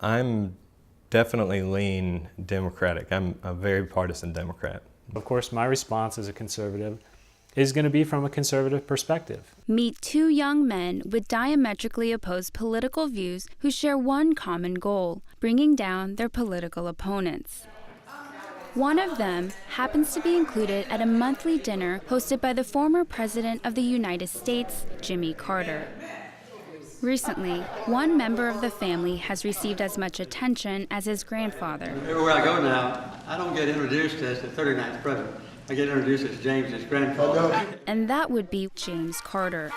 I'm definitely lean Democratic. I'm a very partisan Democrat. Of course, my response as a conservative is going to be from a conservative perspective. Meet two young men with diametrically opposed political views who share one common goal: bringing down their political opponents. One of them happens to be included at a monthly dinner hosted by the former President of the United States, Jimmy Carter. Recently, one member of the family has received as much attention as his grandfather. Everywhere I go now, I don't get introduced as the 39th president. I get introduced as James's grandfather. And that would be James Carter.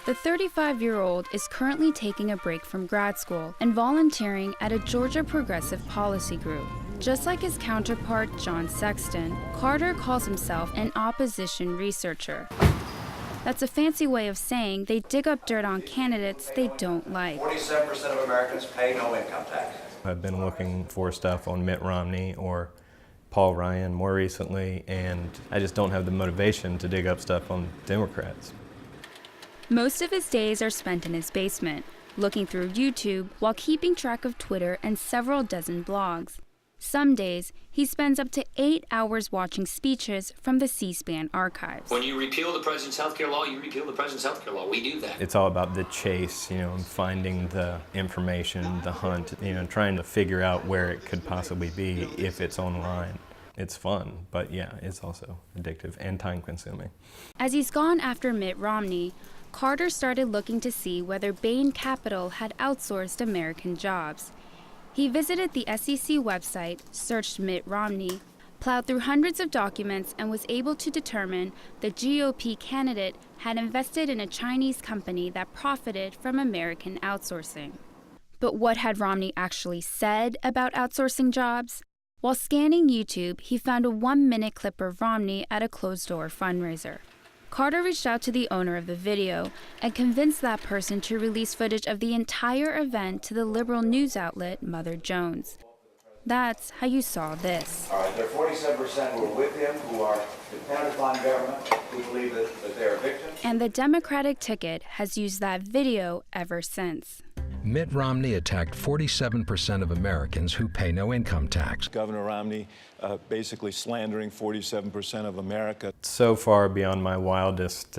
The 35-year-old is currently taking a break from grad school and volunteering at a Georgia Progressive Policy Group. Just like his counterpart, John Sexton, Carter calls himself an opposition researcher. That's a fancy way of saying they dig up dirt on candidates they don't like. 47% of Americans pay no income tax. I've been looking for stuff on Mitt Romney or Paul Ryan more recently, and I just don't have the motivation to dig up stuff on Democrats. Most of his days are spent in his basement, looking through YouTube while keeping track of Twitter and several dozen blogs. Some days, he spends up to 8 hours watching speeches from the C-SPAN archives. When you repeal the president's health care law, you repeal the president's health care law. We do that. It's all about the chase, and finding the information, the hunt, trying to figure out where it could possibly be if it's online. It's fun, but yeah, it's also addictive and time-consuming. As he's gone after Mitt Romney, Carter started looking to see whether Bain Capital had outsourced American jobs. He visited the SEC website, searched Mitt Romney, plowed through hundreds of documents, and was able to determine the GOP candidate had invested in a Chinese company that profited from American outsourcing. But what had Romney actually said about outsourcing jobs? While scanning YouTube, he found a 1-minute clip of Romney at a closed-door fundraiser. Carter reached out to the owner of the video and convinced that person to release footage of the entire event to the liberal news outlet Mother Jones. That's how you saw this. All right, there are 47% who are with him, who are dependent upon government, who believe that they're victims. And the Democratic ticket has used that video ever since. Mitt Romney attacked 47% of Americans who pay no income tax. Governor Romney basically slandering 47% of America. So far beyond my wildest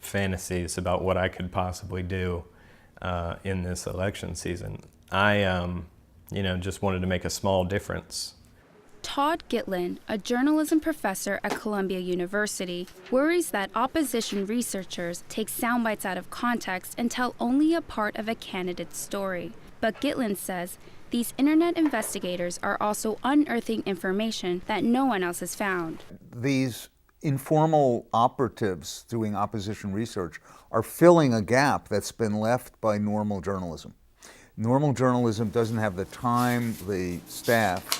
fantasies about what I could possibly do in this election season. I just wanted to make a small difference. Todd Gitlin, a journalism professor at Columbia University, worries that opposition researchers take sound bites out of context and tell only a part of a candidate's story. But Gitlin says these internet investigators are also unearthing information that no one else has found. These informal operatives doing opposition research are filling a gap that's been left by normal journalism. Normal journalism doesn't have the time, the staff,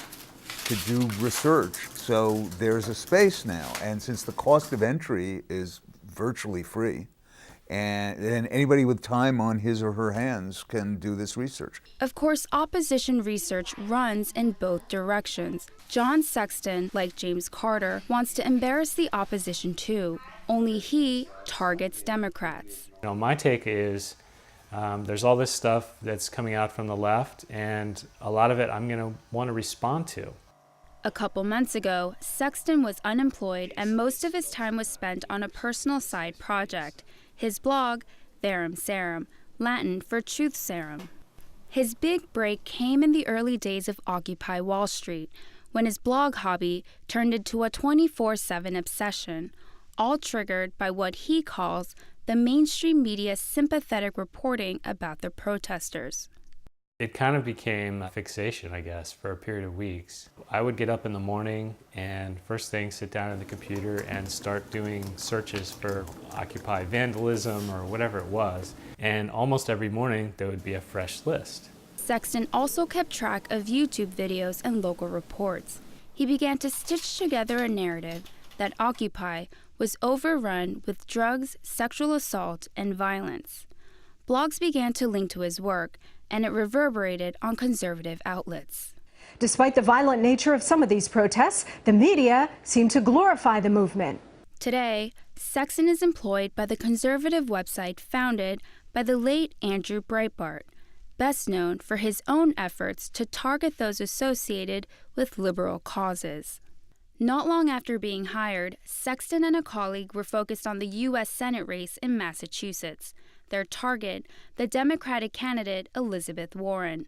to do research, so there's a space now. And since the cost of entry is virtually free, and anybody with time on his or her hands can do this research. Of course, opposition research runs in both directions. John Sexton, like James Carter, wants to embarrass the opposition too, only he targets Democrats. My take is there's all this stuff that's coming out from the left, and a lot of it I'm going to want to respond to. A couple months ago, Sexton was unemployed and most of his time was spent on a personal side project, his blog, Verum Serum, Latin for Truth Serum. His big break came in the early days of Occupy Wall Street, when his blog hobby turned into a 24/7 obsession, all triggered by what he calls the mainstream media's sympathetic reporting about the protesters. It kind of became a fixation, I guess, for a period of weeks. I would get up in the morning and first thing sit down at the computer and start doing searches for Occupy vandalism or whatever it was. And almost every morning there would be a fresh list. Sexton also kept track of YouTube videos and local reports. He began to stitch together a narrative that Occupy was overrun with drugs, sexual assault, and violence. Blogs began to link to his work, and it reverberated on conservative outlets. Despite the violent nature of some of these protests, the media seem to glorify the movement. Today, Sexton is employed by the conservative website founded by the late Andrew Breitbart. best known for his own efforts to target those associated with liberal causes. Not long after being hired, Sexton and a colleague were focused on the U.S. Senate race in Massachusetts. Their target, the Democratic candidate Elizabeth Warren.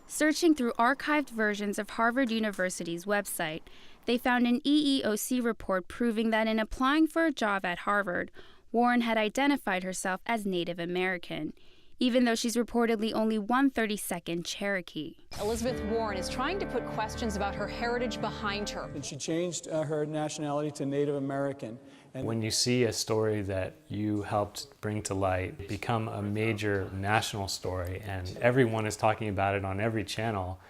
Searching through archived versions of Harvard University's website, they found an EEOC report proving that in applying for a job at Harvard, Warren had identified herself as Native American, even though she's reportedly only 1/32nd Cherokee. Elizabeth Warren is trying to put questions about her heritage behind her. And she changed her nationality to Native American. And when you see a story that you helped bring to light become a major national story and everyone is talking about it on every channel,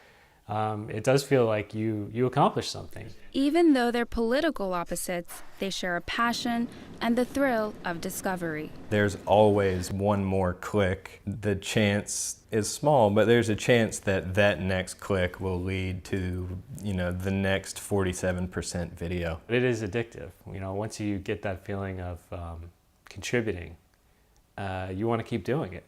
it does feel like you accomplished something. Even though they're political opposites, they share a passion and the thrill of discovery. There's always one more click. The chance is small, but there's a chance that that next click will lead to, the next 47% video. It is addictive. Once you get that feeling of contributing, you want to keep doing it.